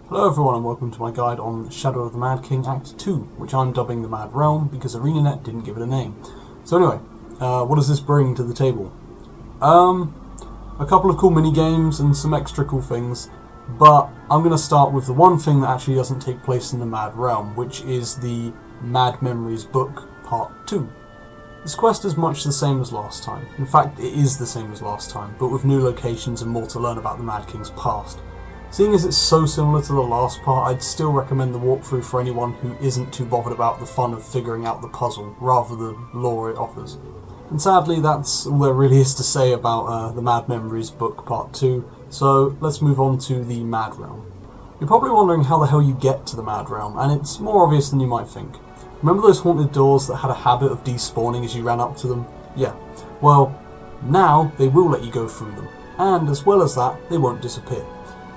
Hello everyone and welcome to my guide on Shadow of the Mad King Act 2, which I'm dubbing the Mad Realm because ArenaNet didn't give it a name. So anyway, what does this bring to the table? A couple of cool mini-games and some extra cool things, but I'm going to start with the one thing that actually doesn't take place in the Mad Realm, which is the Mad Memories book Part 2. This quest is much the same as last time. In fact, it is the same as last time, but with new locations and more to learn about the Mad King's past. Seeing as it's so similar to the last part, I'd still recommend the walkthrough for anyone who isn't too bothered about the fun of figuring out the puzzle, rather than the lore it offers. And sadly, that's all there really is to say about the Mad Memories book Part 2, so let's move on to the Mad Realm. You're probably wondering how the hell you get to the Mad Realm, and it's more obvious than you might think. Remember those haunted doors that had a habit of despawning as you ran up to them? Yeah. Well, now they will let you go through them, and as well as that, they won't disappear.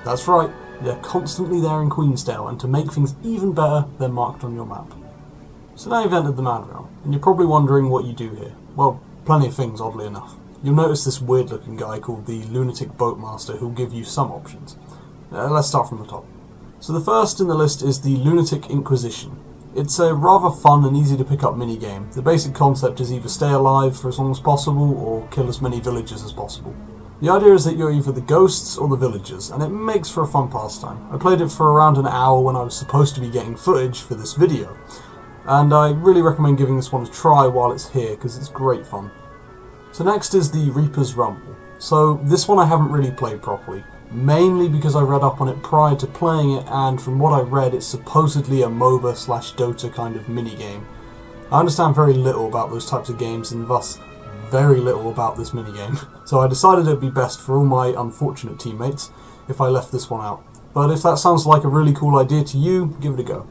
That's right, they're constantly there in Queensdale, and to make things even better, they're marked on your map. So now you've entered the Mad Realm, and you're probably wondering what you do here. Well, plenty of things, oddly enough. You'll notice this weird looking guy called the Lunatic Boatmaster who'll give you some options. Let's start from the top. So the first in the list is the Lunatic Inquisition. It's a rather fun and easy to pick up minigame. The basic concept is either stay alive for as long as possible, or kill as many villagers as possible. The idea is that you're either the ghosts or the villagers, and it makes for a fun pastime. I played it for around an hour when I was supposed to be getting footage for this video, and I really recommend giving this one a try while it's here, because it's great fun. So next is the Reaper's Rumble. So this one I haven't really played properly, mainly because I read up on it prior to playing it, and from what I read it's supposedly a MOBA/Dota kind of minigame. I understand very little about those types of games, and thus very little about this minigame, so I decided it would be best for all my unfortunate teammates if I left this one out. But if that sounds like a really cool idea to you, give it a go.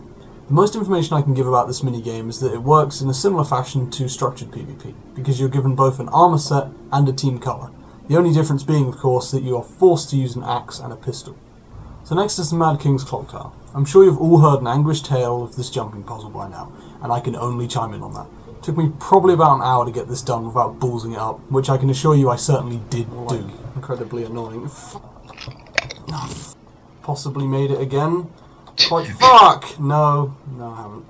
The most information I can give about this minigame is that it works in a similar fashion to structured PvP, because you're given both an armor set and a team colour. The only difference being, of course, that you are forced to use an axe and a pistol. So next is the Mad King's Clock Tower. I'm sure you've all heard an anguished tale of this jumping puzzle by now, and I can only chime in on that. It took me probably about an hour to get this done without ballsing it up, which I can assure you I certainly did do. Incredibly annoying. Possibly made it again. Quite fuck! No, I haven't.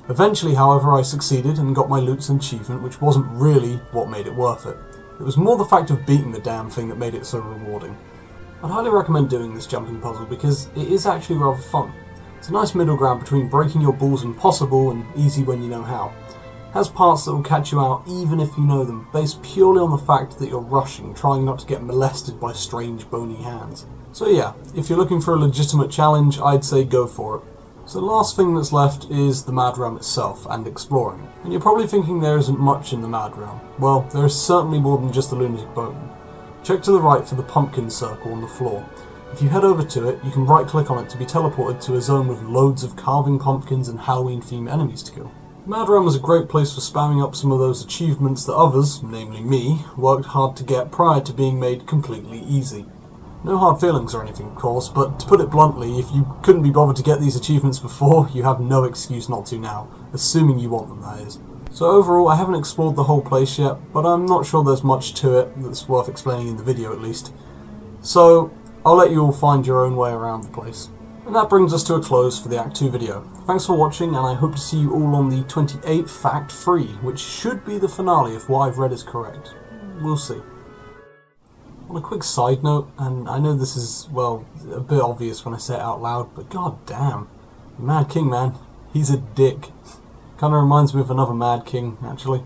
Eventually, however, I succeeded and got my loot's achievement, which wasn't really what made it worth it. It was more the fact of beating the damn thing that made it so rewarding. I'd highly recommend doing this jumping puzzle because it is actually rather fun. It's a nice middle ground between breaking your balls impossible and easy when you know how. It has parts that will catch you out even if you know them, based purely on the fact that you're rushing, trying not to get molested by strange bony hands. So yeah, if you're looking for a legitimate challenge, I'd say go for it. So the last thing that's left is the Mad Realm itself and exploring it. And you're probably thinking there isn't much in the Mad Realm. Well, there is certainly more than just the Lunatic Boatman. Check to the right for the pumpkin circle on the floor. If you head over to it, you can right click on it to be teleported to a zone with loads of carving pumpkins and Halloween themed enemies to kill. Mad Realm is a great place for spamming up some of those achievements that others, namely me, worked hard to get prior to being made completely easy. No hard feelings or anything, of course, but to put it bluntly, if you couldn't be bothered to get these achievements before, you have no excuse not to now, assuming you want them, that is. So overall, I haven't explored the whole place yet, but I'm not sure there's much to it that's worth explaining in the video at least. So I'll let you all find your own way around the place. And that brings us to a close for the Act 2 video. Thanks for watching, and I hope to see you all on the 28th Act 3, which should be the finale if what I've read is correct. We'll see. On a quick side note, and I know this is, well, a bit obvious when I say it out loud, but god damn, the Mad King, man, he's a dick. Kinda reminds me of another Mad King, actually.